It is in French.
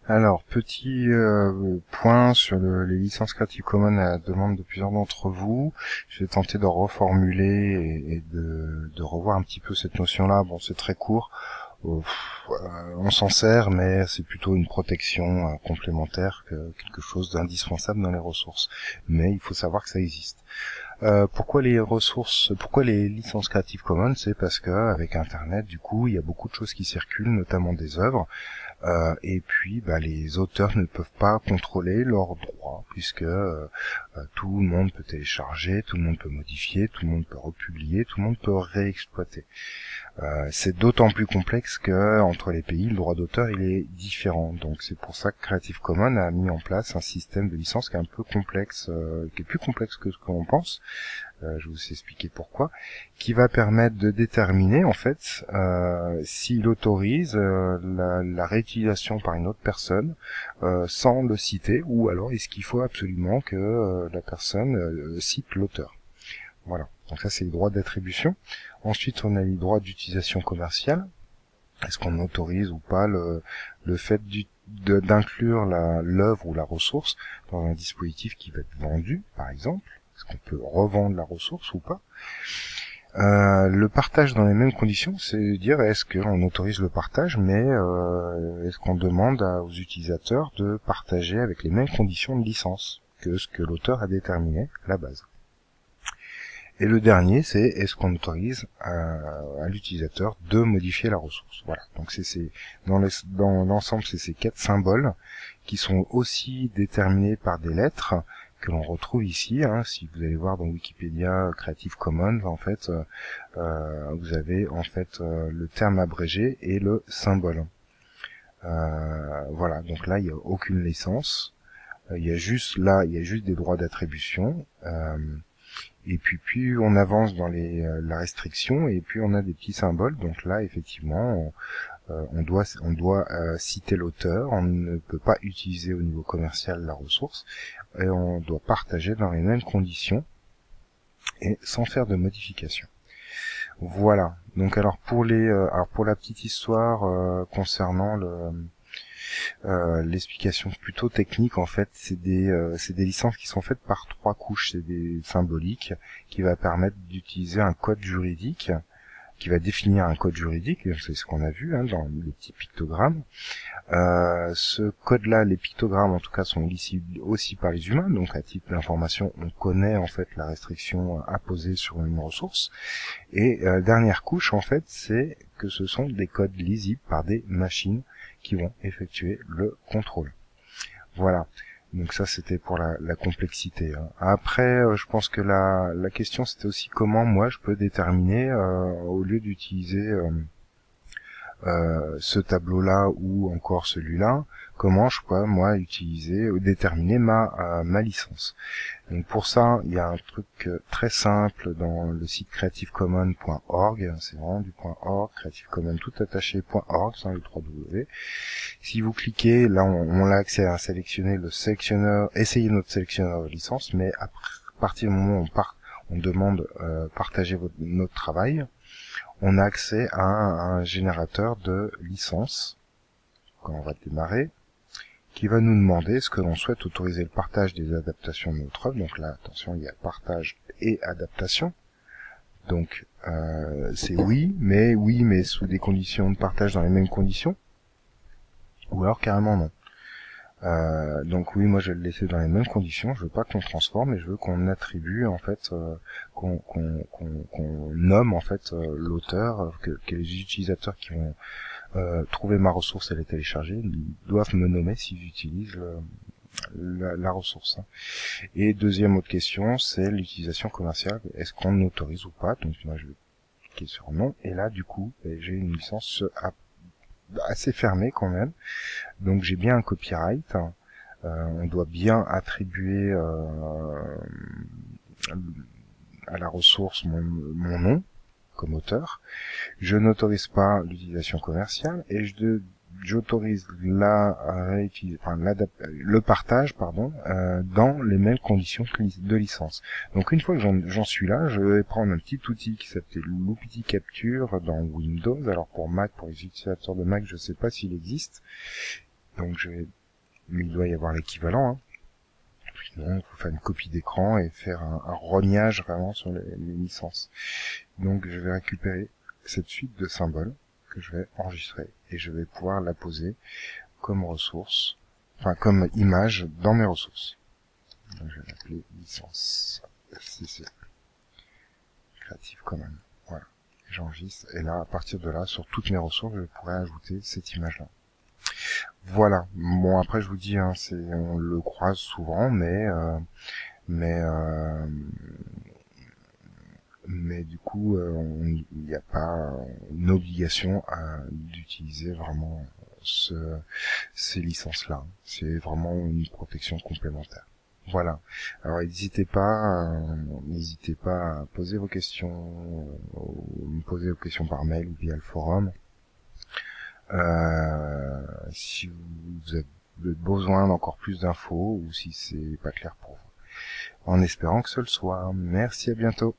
Alors, petit point sur les licences Creative Commons à la demande de plusieurs d'entre vous. Je vais tenter de reformuler et de revoir un petit peu cette notion-là. Bon, c'est très court. On s'en sert, mais c'est plutôt une protection complémentaire que quelque chose d'indispensable dans les ressources. Mais il faut savoir que ça existe. Pourquoi les licences Creative Commons? C'est parce que avec Internet, du coup, il y a beaucoup de choses qui circulent, notamment des œuvres. Et puis, les auteurs ne peuvent pas contrôler leurs droits, puisque tout le monde peut télécharger, tout le monde peut modifier, tout le monde peut republier, tout le monde peut réexploiter. C'est d'autant plus complexe que entre les pays, le droit d'auteur il est différent. Donc c'est pour ça que Creative Commons a mis en place un système de licence qui est un peu complexe, qui est plus complexe que ce qu'on pense. Je vais vous expliquer pourquoi, qui va permettre de déterminer en fait s'il autorise la réutilisation par une autre personne sans le citer, ou alors est-ce qu'il faut absolument que la personne cite l'auteur. Voilà, donc ça c'est les droits d'attribution. Ensuite on a les droits d'utilisation commerciale. Est-ce qu'on autorise ou pas le fait d'inclure l'œuvre ou la ressource dans un dispositif qui va être vendu, par exemple? Est-ce qu'on peut revendre la ressource ou pas? Le partage dans les mêmes conditions, c'est dire est-ce qu'on autorise le partage, mais est-ce qu'on demande aux utilisateurs de partager avec les mêmes conditions de licence que ce que l'auteur a déterminé à la base. Et le dernier, c'est est-ce qu'on autorise à l'utilisateur de modifier la ressource. Voilà. Donc dans l'ensemble, c'est ces 4 symboles qui sont aussi déterminés par des lettres que l'on retrouve ici. Si vous allez voir dans Wikipédia Creative Commons, en fait, vous avez en fait le terme abrégé et le symbole. Voilà. Donc là, il n'y a aucune licence. Il y a juste des droits d'attribution. Et puis plus on avance dans la restriction, et puis on a des petits symboles. Donc là, effectivement, on doit citer l'auteur, on ne peut pas utiliser au niveau commercial la ressource, et on doit partager dans les mêmes conditions et sans faire de modification. Voilà. Donc alors pour la petite histoire concernant l'explication plutôt technique, en fait, c'est des licences qui sont faites par 3 couches. C'est des symboliques qui va permettre d'utiliser un code juridique, qui va définir un code juridique, c'est ce qu'on a vu dans les petits pictogrammes. Ce code-là, les pictogrammes en tout cas, sont lisibles aussi par les humains, donc à titre d'information, on connaît en fait la restriction imposée sur une ressource. Et dernière couche, en fait, c'est que ce sont des codes lisibles par des machines qui vont effectuer le contrôle. Voilà. Donc ça, c'était pour la complexité. Après, je pense que la question, c'était aussi comment moi je peux déterminer, au lieu d'utiliser ce tableau-là ou encore celui-là, comment je peux moi utiliser ou déterminer ma licence. Donc pour ça, il y a un truc très simple dans le site creativecommons.org, c'est vraiment du .org, creativecommons tout attaché.org, sans le 3W. Si vous cliquez, là on a accès à sélectionner le sélectionneur, essayer notre sélectionneur de licence, mais à partir du moment où on demande partager notre travail, on a accès à un générateur de licence, quand on va démarrer, qui va nous demander ce que l'on souhaite autoriser le partage des adaptations de notre œuvre. Donc là, attention, il y a partage et adaptation. Donc c'est oui, mais sous des conditions de partage dans les mêmes conditions, ou alors carrément non. Donc oui, moi je vais le laisser dans les mêmes conditions, je veux pas qu'on transforme, et je veux qu'on attribue en fait, qu'on nomme en fait l'auteur, que les utilisateurs qui vont trouver ma ressource et la télécharger, ils doivent me nommer s'ils utilisent la ressource. Et deuxième autre question, c'est l'utilisation commerciale, est-ce qu'on autorise ou pas? Donc moi je vais cliquer sur non, et là du coup j'ai une licence assez fermée quand même. Donc j'ai bien un copyright, on doit bien attribuer à la ressource mon nom comme auteur. Je n'autorise pas l'utilisation commerciale et j'autorise le partage dans les mêmes conditions de licence. Donc une fois que j'en suis là, je vais prendre un petit outil qui s'appelle Loopity Capture dans Windows. Alors pour Mac, pour les utilisateurs de Mac, je sais pas s'il existe. Donc il doit y avoir l'équivalent, hein. Sinon, il faut faire une copie d'écran et faire un rognage vraiment sur les licences. Donc je vais récupérer cette suite de symboles que je vais enregistrer et je vais pouvoir la poser comme ressource, enfin comme image dans mes ressources. Donc je vais l'appeler licence CC Creative Commons. Voilà. J'enregistre et là à partir de là sur toutes mes ressources je pourrais ajouter cette image là. Voilà. Bon après je vous dis hein, on le croise souvent mais mais du coup il n'y a pas une obligation d'utiliser vraiment ces licences là. C'est vraiment une protection complémentaire. Voilà. Alors n'hésitez pas à poser vos questions, ou me poser vos questions par mail ou via le forum. Si vous avez besoin d'encore plus d'infos ou si c'est pas clair pour vous. En espérant que ce le soit. Merci, à bientôt.